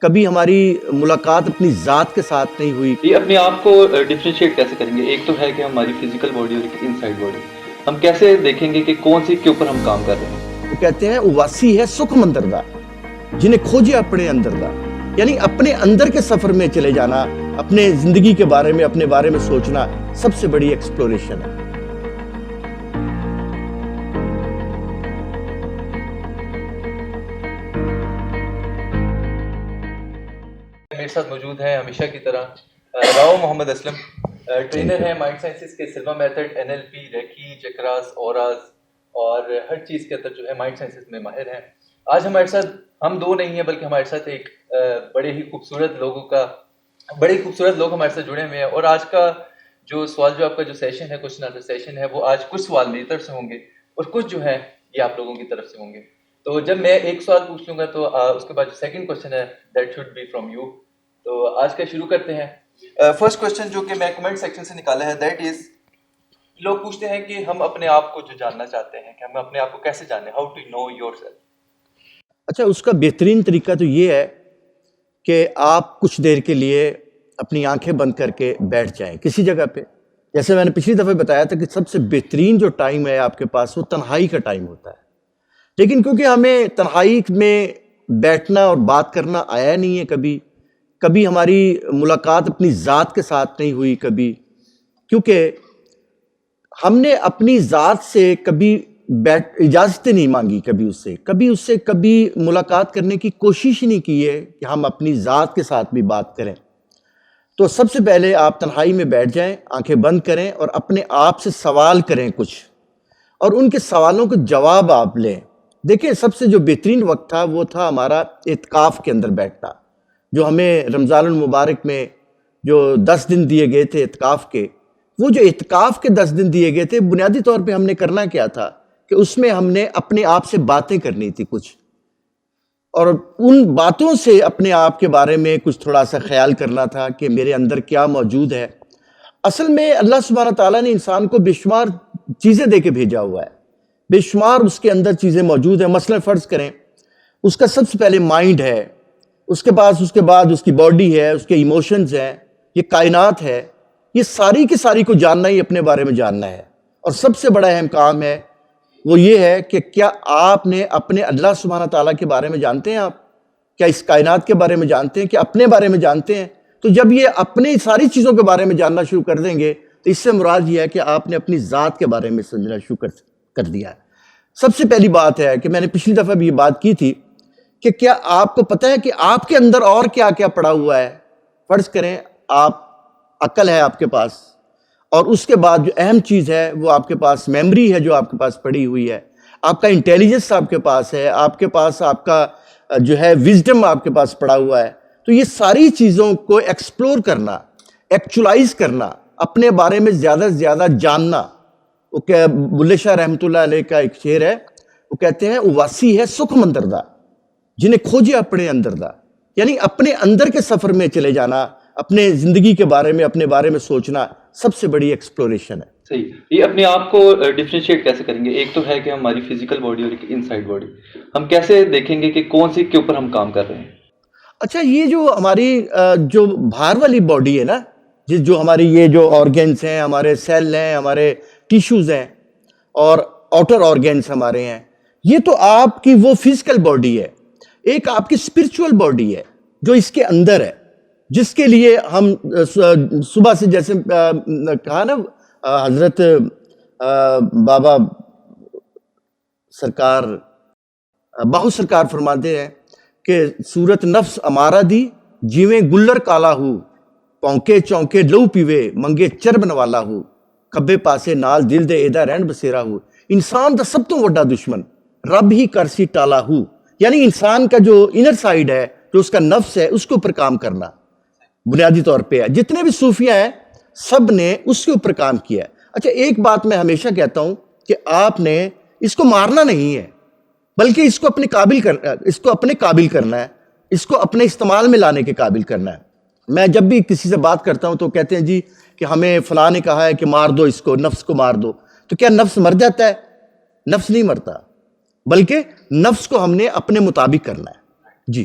کبھی ہماری ملاقات اپنی ذات کے ساتھ نہیں ہوئی. یہ اپنے آپ کو ڈفرینشیٹ کیسے کریں گے؟ ایک تو ہے کہ ہماری فزیکل باڈی اور ایک انسائڈ باڈی. ہم کیسے دیکھیں گے کہ کون سی کے اوپر ہم کام کر رہے ہیں؟ وہ کہتے ہیں اواسی ہے سکھ مندر دا جنہیں کھوجے اپنے اندر دا، یعنی اپنے اندر کے سفر میں چلے جانا، اپنے زندگی کے بارے میں، اپنے بارے میں سوچنا سب سے بڑی ایکسپلوریشن ہے. میرے ساتھ موجود ہیں ہمیشہ کی طرح راؤ محمد اسلم، ٹرینر ہیں مائنڈ سائنسز کے سلوا میتھڈ، NLP، ریکی، چکراس، اوراز اور ہر چیز کے اندر جو ہے مائنڈ سائنسز میں ماہر ہیں. آج ہمارے ساتھ ہم دو نہیں ہیں بلکہ ہمارے ساتھ ایک بڑے ہی خوبصورت لوگ ہمارے ساتھ جڑے ہوئے ہیں. اور آج کا جو سوال جو آپ کا جو سیشن ہے، کوشچن آنسر سیشن ہے، وہ آج کچھ سوال میری طرف سے ہوں گے اور کچھ جو ہے یہ آپ لوگوں کی طرف سے ہوں گے. تو جب میں ایک سوال پوچھ لوں گا تو اس کے بعد جو سیکنڈ کوشچن ہے that should be from you. تو آج کا شروع کرتے ہیں. فرسٹ کوشچن جو کہ میں کمنٹ سیکشن سے نکالا ہے دیٹ از، لوگ پوچھتے ہیں کہ ہم اپنے آپ کو جو جاننا چاہتے ہیں کہ ہم اپنے آپ کو کیسے جانیں، how to know yourself. اچھا، اس کا بہترین طریقہ تو یہ ہے کہ آپ کچھ دیر کے لیے اپنی آنکھیں بند کر کے بیٹھ جائیں کسی جگہ پہ. جیسے میں نے پچھلی دفعہ بتایا تھا کہ سب سے بہترین جو ٹائم ہے آپ کے پاس وہ تنہائی کا ٹائم ہوتا ہے. لیکن کیونکہ ہمیں تنہائی میں بیٹھنا اور بات کرنا آیا نہیں ہے، کبھی ہماری ملاقات اپنی ذات کے ساتھ نہیں ہوئی، کیونکہ ہم نے اپنی ذات سے کبھی اجازت نہیں مانگی، کبھی اس سے ملاقات کرنے کی کوشش ہی نہیں کی ہے کہ ہم اپنی ذات کے ساتھ بھی بات کریں. تو سب سے پہلے آپ تنہائی میں بیٹھ جائیں، آنکھیں بند کریں اور اپنے آپ سے سوال کریں کچھ، اور ان کے سوالوں کے جواب آپ لیں. دیکھیں، سب سے جو بہترین وقت تھا وہ تھا ہمارا اعتکاف کے اندر بیٹھنا، جو ہمیں رمضان المبارک میں جو 10 دن دیے گئے تھے اعتکاف کے. وہ جو اعتکاف کے 10 دن دیے گئے تھے، بنیادی طور پہ ہم نے کرنا کیا تھا کہ اس میں ہم نے اپنے آپ سے باتیں کرنی تھی کچھ، اور ان باتوں سے اپنے آپ کے بارے میں کچھ تھوڑا سا خیال کرنا تھا کہ میرے اندر کیا موجود ہے. اصل میں اللہ سبحانہ تعالیٰ نے انسان کو بے شمار چیزیں دے کے بھیجا ہوا ہے، بے شمار اس کے اندر چیزیں موجود ہیں. مثلا فرض کریں اس کا سب سے پہلے مائنڈ ہے، اس کے بعد اس کی باڈی ہے، اس کے ایموشنز ہیں، یہ کائنات ہے. یہ ساری کی ساری کو جاننا ہی اپنے بارے میں جاننا ہے. اور سب سے بڑا اہم کام ہے وہ یہ ہے کہ کیا آپ نے اپنے اللہ سبحانہ تعالیٰ کے بارے میں جانتے ہیں؟ آپ کیا اس کائنات کے بارے میں جانتے ہیں؟ کہ اپنے بارے میں جانتے ہیں؟ تو جب یہ اپنی ساری چیزوں کے بارے میں جاننا شروع کر دیں گے تو اس سے مراد یہ ہے کہ آپ نے اپنی ذات کے بارے میں سمجھنا شروع کر دیا ہے. سب سے پہلی بات ہے کہ میں نے پچھلی دفعہ بھی یہ بات کی تھی کہ کیا آپ کو پتہ ہے کہ آپ کے اندر اور کیا کیا پڑا ہوا ہے. فرض کریں آپ عقل ہے آپ کے پاس، اور اس کے بعد جو اہم چیز ہے وہ آپ کے پاس میموری ہے جو آپ کے پاس پڑی ہوئی ہے، آپ کا انٹیلیجنس آپ کے پاس ہے، آپ کے پاس آپ کا جو ہے وزڈم آپ کے پاس پڑا ہوا ہے. تو یہ ساری چیزوں کو ایکسپلور کرنا، ایکچولائز کرنا، اپنے بارے میں زیادہ سے زیادہ جاننا. وہ کہ بلے شاہ رحمۃ اللہ علیہ کا ایک شعر ہے، وہ کہتے ہیں اواسی ہے سکھ مندر دا جنہیں کھوجے اپنے اندر دا، یعنی اپنے اندر کے سفر میں چلے جانا، اپنے زندگی کے بارے میں، اپنے بارے میں سوچنا سب سے بڑی ایکسپلوریشن ہے. صحیح. یہ اپنے آپ کو ڈفرینشیٹ کیسے کریں گے؟ ایک تو ہے کہ ہماری فزیکل باڈی اور ایک انسائڈ باڈی. ہم کیسے دیکھیں گے کہ کون سی کے اوپر ہم کام کر رہے ہیں؟ اچھا، یہ جو ہماری جو باہر والی باڈی ہے نا، جو ہماری یہ جو آرگنز ہیں، ہمارے سیل ہیں، ہمارے ٹیشوز ہیں اور آؤٹر آرگنز ہمارے ہیں، یہ تو آپ کی وہ فزیکل باڈی ہے. ایک آپ کی اسپرچول باڈی ہے جو اس کے اندر ہے، جس کے لیے ہم صبح سے جیسے کہا نا حضرت بابا سرکار باہو سرکار فرماتے ہیں کہ صورت نفس امارہ دی جیویں گلر کالا ہو، پونکے چونکے لو پیوے منگے چرب نوالا ہو، کبے پاسے نال دل دے ایدا رہن بسیرا ہو. انسان دا سب تو وڈا دشمن رب ہی کرسی ٹالا ہو، یعنی انسان کا جو انر سائیڈ ہے، جو اس کا نفس ہے، اس کے اوپر کام کرنا بنیادی طور پہ ہے. جتنے بھی صوفیہ ہیں سب نے اس کے اوپر کام کیا ہے. اچھا، ایک بات میں ہمیشہ کہتا ہوں کہ آپ نے اس کو مارنا نہیں ہے، بلکہ اس کو اپنے قابل کرنا ہے، اس کو اپنے استعمال میں لانے کے قابل کرنا ہے. میں جب بھی کسی سے بات کرتا ہوں تو کہتے ہیں جی کہ ہمیں فلاں نے کہا ہے کہ مار دو اس کو، نفس کو مار دو. تو کیا نفس مر جاتا ہے؟ نفس نہیں مرتا، بلکہ نفس کو ہم نے اپنے مطابق کرنا ہے. جی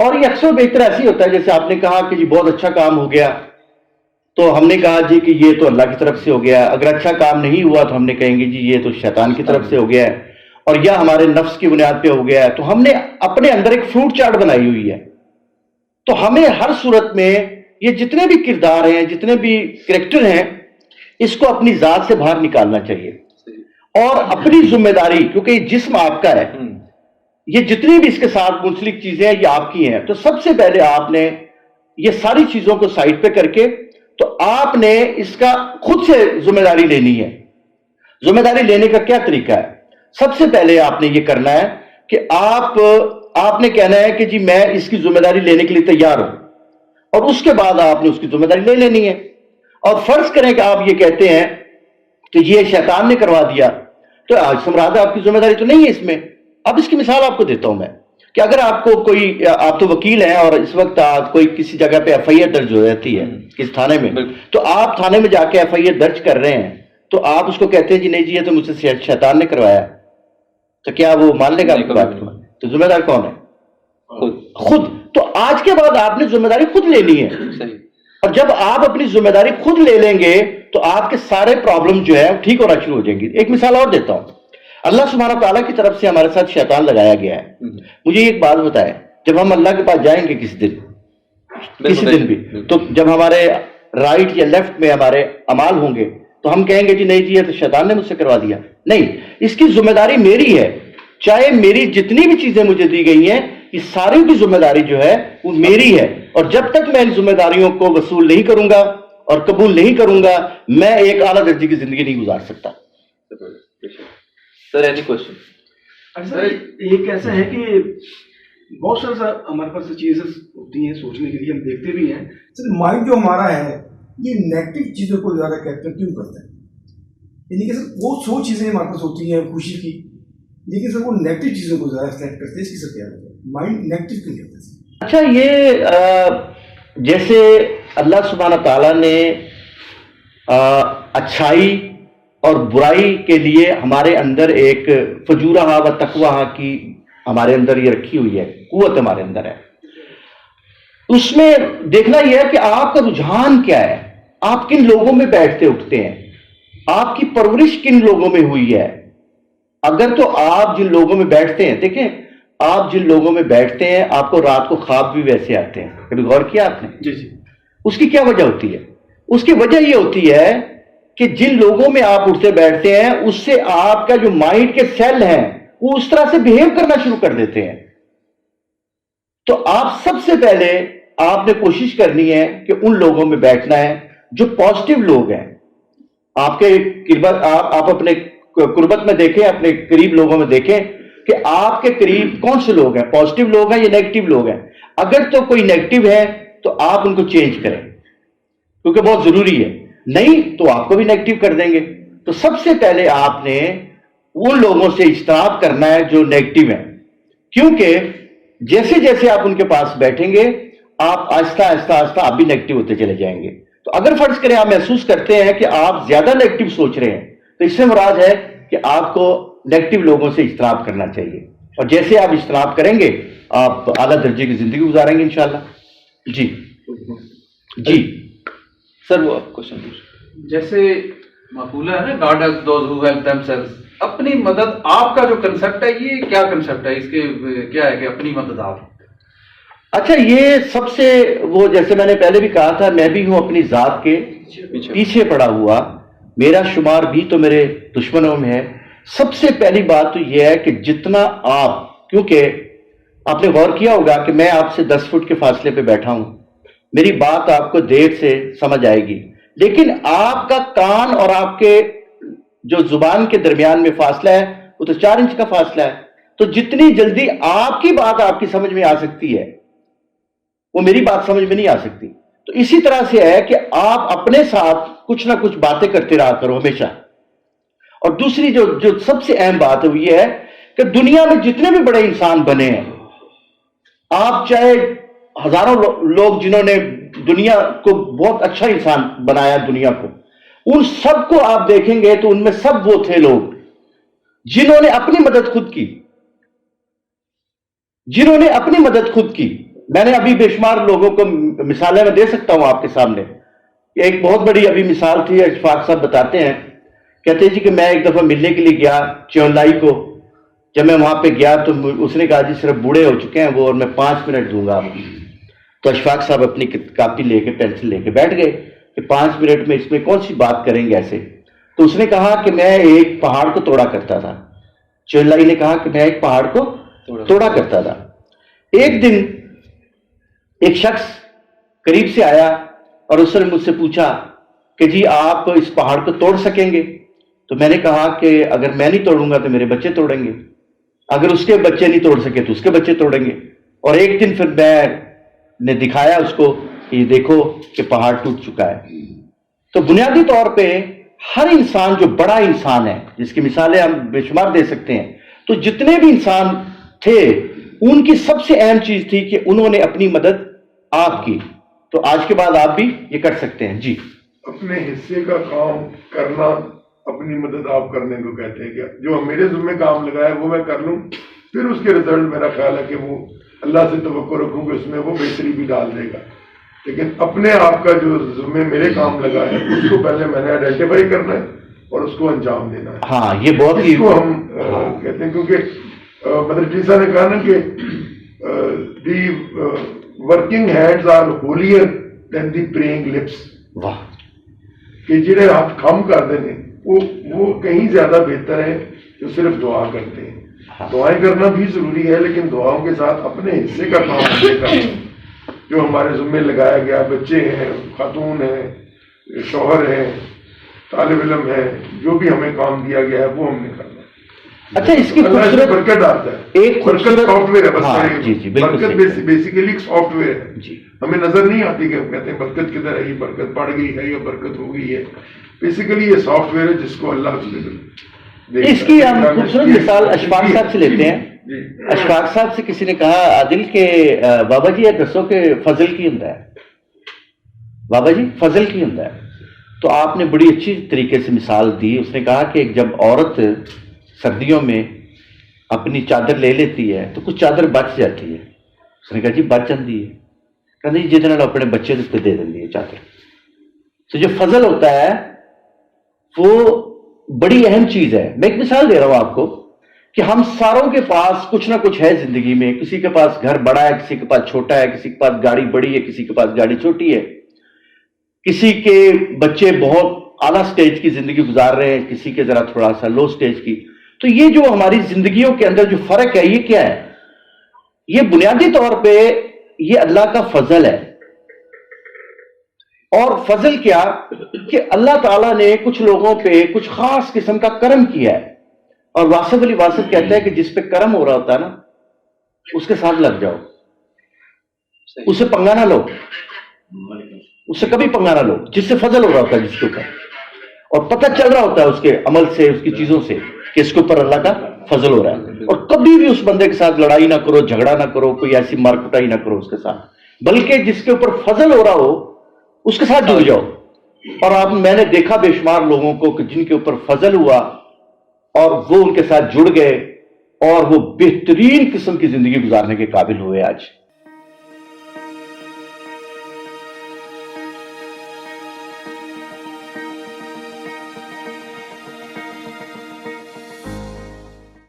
اور یہ اکثر بہتر ایسے ہی ہوتا ہے جیسے آپ نے کہا کہ جی بہت اچھا کام ہو گیا تو ہم نے کہا جی کہ یہ تو اللہ کی طرف سے ہو گیا. اگر اچھا کام نہیں ہوا تو ہم نے کہیں گے جی یہ تو شیطان کی طرف سے ہو گیا ہے, اور یا ہمارے نفس کی بنیاد پہ ہو گیا ہے. تو ہم نے اپنے اندر ایک فروٹ چارٹ بنائی ہوئی ہے. تو ہمیں ہر صورت میں یہ جتنے بھی کردار ہیں, جتنے بھی کریکٹر ہیں, اس کو اپنی ذات سے باہر نکالنا چاہیے اور اپنی ذمہ داری, کیونکہ یہ جسم آپ کا ہے, یہ جتنی بھی اس کے ساتھ منسلک چیزیں ہیں یہ آپ کی ہیں. تو سب سے پہلے آپ نے یہ ساری چیزوں کو سائڈ پہ کر کے تو آپ نے اس کا خود سے ذمہ داری لینی ہے. ذمہ داری لینے کا کیا طریقہ ہے؟ سب سے پہلے آپ نے یہ کرنا ہے کہ آپ نے کہنا ہے کہ جی میں اس کی ذمہ داری لینے کے لیے تیار ہوں, اور اس کے بعد آپ نے اس کی ذمہ داری لے لینی ہے. اور فرض کریں کہ آپ یہ کہتے ہیں کہ یہ شیطان نے کروا دیا, تو آج سمراد آپ کی ذمہ داری تو نہیں ہے اس میں. اب اس کی مثال آپ کو دیتا ہوں میں کہ اگر آپ کو کوئی, آپ تو وکیل ہیں اور اس وقت کوئی کسی جگہ پہ ایف آئی آر درج ہو جاتی ہے کس تھانے میں, تو آپ تھانے میں جا کے ایف آئی آر درج کر رہے ہیں, تو آپ اس کو کہتے ہیں جی نہیں جی یہ تو مجھ سے شیطان نے کروایا, تو کیا وہ مان لے گا آپ کی بات کو؟ تو ذمہ دار کون ہے؟ خود. تو آج کے بعد آپ نے ذمہ داری خود لینی ہے, اور جب آپ اپنی ذمہ داری خود لے لیں گے تو آپ کے سارے پرابلم جو ہے ٹھیک ہونا شروع ہو جائیں گی. ایک مثال اور دیتا ہوں. اللہ سبحانہ تعالیٰ کی طرف سے ہمارے ساتھ شیطان لگایا گیا ہے. مجھے ایک بات بتائے, جب ہم اللہ کے پاس جائیں گے کسی دن بھی, تو جب ہمارے رائٹ یا لیفٹ میں ہمارے اعمال ہوں گے تو ہم کہیں گے جی نہیں جی یہ تو شیطان نے مجھ سے کروا دیا. نہیں, اس کی ذمہ داری میری ہے. چاہے میری جتنی بھی چیزیں مجھے دی گئی ہیں یہ ساری کی ذمہ داری جو ہے وہ میری ہے, اور جب تک میں ان ذمہ داریوں کو وصول نہیں کروں گا اور قبول نہیں کروں گا میں ایک اعلیٰ درجے کی زندگی نہیں گزار سکتا. سر اینی کوشچن؟ سر ایک ایسا ہے کہ بہت سارا ہمارے پاس چیزیں ہوتی ہیں سوچنے کے لیے, ہم دیکھتے بھی ہیں. سر مائنڈ جو ہمارا ہے یہ نیگیٹو چیزوں کو زیادہ کیپچر کیوں کرتا ہے؟ یعنی کہ سر وہ 100 چیزیں ہمارے پاس ہوتی ہیں خوشی کی, لیکن سر وہ نیگیٹو چیزوں کو زیادہ سلیکٹ کرتے ہیں. اس کی سر کیا ہے مائنڈ نیگیٹو کیوں کرتا ہے؟ اچھا, یہ جیسے اللہ سبحانہ تعالیٰ نے اچھائی اور برائی کے لیے ہمارے اندر ایک فجورہ و تقویٰ کی ہمارے اندر یہ رکھی ہوئی ہے, قوت ہمارے اندر ہے. اس میں دیکھنا یہ ہے کہ آپ کا رجحان کیا ہے, آپ کن لوگوں میں بیٹھتے اٹھتے ہیں, آپ کی پرورش کن لوگوں میں ہوئی ہے. اگر تو آپ جن لوگوں میں بیٹھتے ہیں, دیکھیں آپ جن لوگوں میں بیٹھتے ہیں آپ کو رات کو خواب بھی ویسے آتے ہیں, کبھی غور کیا آپ نے؟ جی جی. اس کی کیا وجہ ہوتی ہے؟ اس کی وجہ یہ ہوتی ہے کہ جن لوگوں میں آپ اٹھتے بیٹھتے ہیں اس سے آپ کا جو مائنڈ کے سیل ہیں وہ اس طرح سے بہیو کرنا شروع کر دیتے ہیں. تو آپ سب سے پہلے آپ نے کوشش کرنی ہے کہ ان لوگوں میں بیٹھنا ہے جو پازیٹیو لوگ ہیں. آپ کے آپ اپنے قربت میں دیکھیں, اپنے قریب لوگوں میں دیکھیں کہ آپ کے قریب کون سے لوگ ہیں, پازیٹیو لوگ ہیں یا نیگیٹو لوگ ہیں. اگر تو کوئی نیگیٹو ہے تو آپ ان کو چینج کریں کیونکہ بہت ضروری ہے, نہیں تو آپ کو بھی نیگیٹو کر دیں گے. تو سب سے پہلے آپ نے ان لوگوں سے اجتناب کرنا ہے جو نیگیٹو ہیں, کیونکہ جیسے جیسے آپ ان کے پاس بیٹھیں گے آپ آہستہ آہستہ آہستہ آپ بھی نیگیٹو ہوتے چلے جائیں گے. تو اگر فرض کریں آپ محسوس کرتے ہیں کہ آپ زیادہ نیگیٹو سوچ رہے ہیں تو اس سے مراد ہے کہ آپ کو نیگیٹو لوگوں سے اجتناب کرنا چاہیے, اور جیسے آپ اجتناب کریں گے آپ اعلیٰ درجے کی زندگی گزاریں گے انشاءاللہ. جی جی سر وہ آپ کوشچن پوچھ. جیسے مقولہ ہے نا, God help those who help themselves. اپنی مدد, آپ کا جو کنسپٹ ہے یہ کیا کنسپٹ ہے, اس کے کیا ہے کہ اپنی مدد آپ؟ اچھا, یہ سب سے وہ جیسے میں نے پہلے بھی کہا تھا میں بھی ہوں اپنی ذات کے پیچھے پڑا ہوا, میرا شمار بھی تو میرے دشمنوں میں ہے. سب سے پہلی بات تو یہ ہے کہ جتنا آپ, کیونکہ آپ نے غور کیا ہوگا کہ میں آپ سے 10 فٹ کے فاصلے پہ بیٹھا ہوں, میری بات آپ کو دیر سے سمجھ آئے گی, لیکن آپ کا کان اور آپ کے جو زبان کے درمیان میں فاصلہ ہے وہ تو 4 انچ کا فاصلہ ہے. تو جتنی جلدی آپ کی بات آپ کی سمجھ میں آ سکتی ہے وہ میری بات سمجھ میں نہیں آ سکتی. تو اسی طرح سے ہے کہ آپ اپنے ساتھ کچھ نہ کچھ باتیں کرتے رہا کرو ہمیشہ. اور دوسری جو سب سے اہم بات ہے وہ یہ ہے کہ دنیا میں جتنے بھی بڑے انسان بنے ہیں, آپ چاہے ہزاروں لوگ جنہوں نے دنیا کو بہت اچھا انسان بنایا دنیا کو, ان سب کو آپ دیکھیں گے تو ان میں سب وہ تھے لوگ جنہوں نے اپنی مدد خود کی, جنہوں نے اپنی مدد خود کی. میں نے ابھی بے شمار لوگوں کو مثالیں میں دے سکتا ہوں آپ کے سامنے. ایک بہت بڑی ابھی مثال تھی, اشفاق صاحب بتاتے ہیں, کہتے ہیں جی کہ میں ایک دفعہ ملنے کے لیے گیا چولائی کو. جب میں وہاں پہ گیا تو اس نے کہا جی صرف بوڑھے ہو چکے ہیں وہ, اور میں 5 منٹ دوں گا آپ کو. تو اشفاق صاحب اپنی کاپی لے کے پینسل لے کے بیٹھ گئے کہ 5 منٹ میں اس میں کون سی بات کریں گے ایسے. تو اس نے کہا کہ میں ایک پہاڑ کو توڑا کرتا تھا. چولائی نے کہا کہ میں ایک پہاڑ کو توڑا کرتا تھا. ایک دن ایک شخص قریب سے آیا اور اس نے مجھ سے پوچھا کہ جی آپ اس پہاڑ کو توڑ سکیں گے؟ تو میں نے کہا کہ اگر میں نہیں توڑوں گا تو میرے بچے توڑیں گے, اگر اس کے بچے نہیں توڑ سکے تو اس کے بچے توڑیں گے. اور ایک دن پھر میں نے دکھایا اس کو کہ یہ دیکھو کہ پہاڑ ٹوٹ چکا ہے. تو بنیادی طور پہ ہر انسان جو بڑا انسان ہے, جس کی مثالیں ہم بے شمار دے سکتے ہیں, تو جتنے بھی انسان تھے ان کی سب سے اہم چیز تھی کہ انہوں نے اپنی مدد آپ کی. تو آج کے بعد آپ بھی یہ کر سکتے ہیں. جی, اپنے حصے کا کام کرنا اپنی مدد آپ کرنے کو کہتے ہیں. کہ جو میرے ذمہ کام لگایا وہ میں کر لوں, پھر اس کے رزلٹ میرا خیال ہے کہ وہ اللہ سے توقع رکھوں کہ اس میں وہ بہتری بھی ڈال دے گا. لیکن اپنے آپ کا جو ذمہ میرے کام لگا ہے اس کو پہلے میں نے آئیڈینٹیفائی کرنا ہے اور اس کو انجام دینا ہے. ہاں یہ بہت اس کو ہم کہتے ہیں, کیونکہ مدر ٹریسا نے کہا نا کہ the working hands are holier than the praying lips. واہ, کہ جڑے ہاتھ کام کرتے ہیں وہ کہیں زیادہ بہتر ہے جو صرف دعا کرتے ہیں. دعائیں کرنا بھی ضروری ہے لیکن دعاؤں کے ساتھ اپنے حصے کا کام کرنا, جو ہمارے ذمہ لگایا گیا, بچے ہیں, خاتون ہیں, شوہر ہیں, طالب علم ہیں, جو بھی ہمیں کام دیا گیا ہے وہ ہم نے کرنا. اچھا اس کی اللہ اس میں برکت آتا ہے. ایک برکت سافٹ ویئر ہے, بس جی جی بالکل برکت بیسیکلی ایک سافٹ ویئر ہے. جی, ہمیں نظر نہیں آتی کہ ہم کہتے ہیں برکت کدھر ہے, یہ برکت پڑ گئی ہے یا برکت ہو گئی ہے. بیسیکلی یہ سافٹ ویئر ہے جس کو اللہ اس میں اس کی ہم خوبصورت مثال اشفاق صاحب سے لیتے ہیں. اشفاق صاحب سے کسی نے کہا عادل کہ بابا جی یہ دسو کہ فضل کی ہوندا ہے, بابا جی فضل کی ہوندا ہے. تو آپ نے بڑی اچھی طریقے سے مثال دی. اس نے کہا کہ جب عورت سردیوں میں اپنی چادر لے لیتی ہے تو کچھ چادر بچ جاتی ہے. اس نے کہا جی بچ جاتی ہے, کہتے جی جتنا اپنے بچے دے دے دیں چادر. تو جو فضل ہوتا ہے وہ بڑی اہم چیز ہے. میں ایک مثال دے رہا ہوں آپ کو کہ ہم ساروں کے پاس کچھ نہ کچھ ہے زندگی میں. کسی کے پاس گھر بڑا ہے, کسی کے پاس چھوٹا ہے, کسی کے پاس گاڑی بڑی ہے, کسی کے پاس گاڑی چھوٹی ہے, کسی کے بچے بہت اعلیٰ سٹیج کی زندگی گزار رہے ہیں, کسی کے ذرا تھوڑا سا لو سٹیج کی. تو یہ جو ہماری زندگیوں کے اندر جو فرق ہے یہ کیا ہے؟ یہ بنیادی طور پہ یہ اللہ کا فضل ہے. اور فضل کیا کہ اللہ تعالیٰ نے کچھ لوگوں پہ کچھ خاص قسم کا کرم کیا ہے. اور واصف علی واسف کہتا ہے کہ جس پہ کرم ہو رہا ہوتا ہے نا اس کے ساتھ لگ جاؤ, اس سے پنگا نہ لو, اس سے کبھی پنگا نہ لو. جس سے فضل ہو رہا ہوتا ہے جس کے اوپر, اور پتہ چل رہا ہوتا ہے اس کے عمل سے, اس کی چیزوں سے کہ اس کے اوپر اللہ کا فضل ہو رہا ہے. اور کبھی بھی اس بندے کے ساتھ لڑائی نہ کرو, جھگڑا نہ کرو, کوئی ایسی مار کٹائی نہ کرو اس کے ساتھ, بلکہ جس کے اوپر فضل ہو رہا ہو اس کے ساتھ جڑ جاؤ. اور میں نے دیکھا بے شمار لوگوں کو کہ جن کے اوپر فضل ہوا اور وہ ان کے ساتھ جڑ گئے اور وہ بہترین قسم کی زندگی گزارنے کے قابل ہوئے. آج